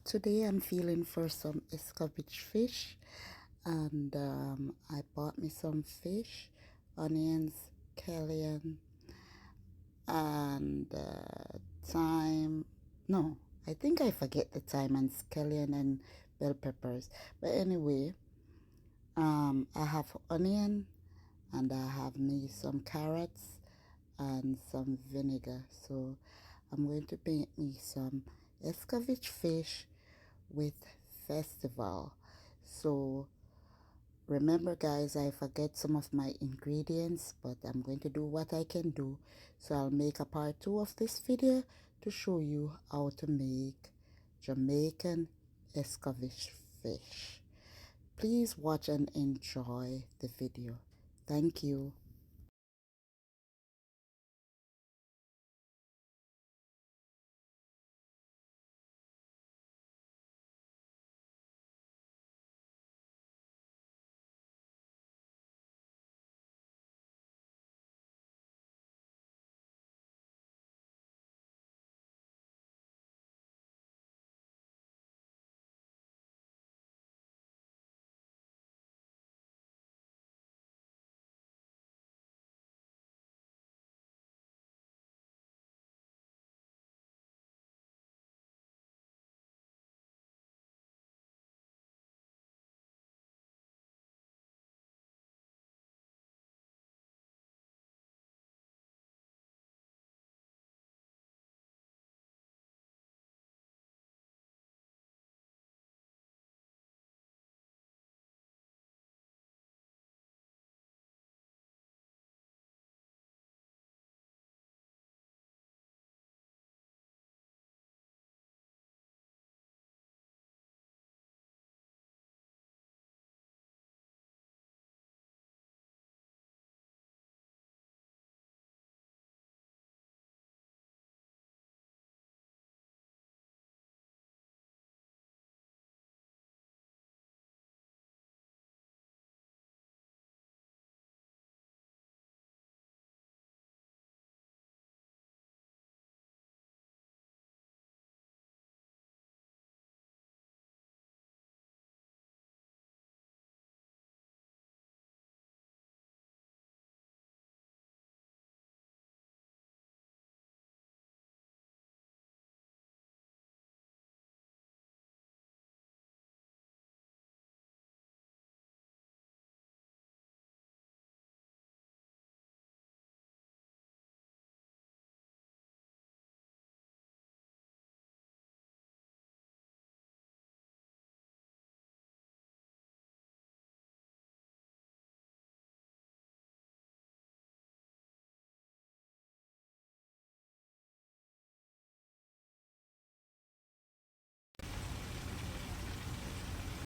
Today I'm feeling for some escovitch fish, and I bought me some fish, onions, scallion, and thyme. No, I think I forget the thyme and scallion and bell peppers. But anyway, I have onion and I have me some carrots and some vinegar. So I'm going to make me some escovitch fish with festival. So remember guys, I forget some of my ingredients, but I'm going to do what I can do. So I'll make a part 2 of this video to show you how to make Jamaican escovitch fish. Please watch and enjoy the video. Thank you.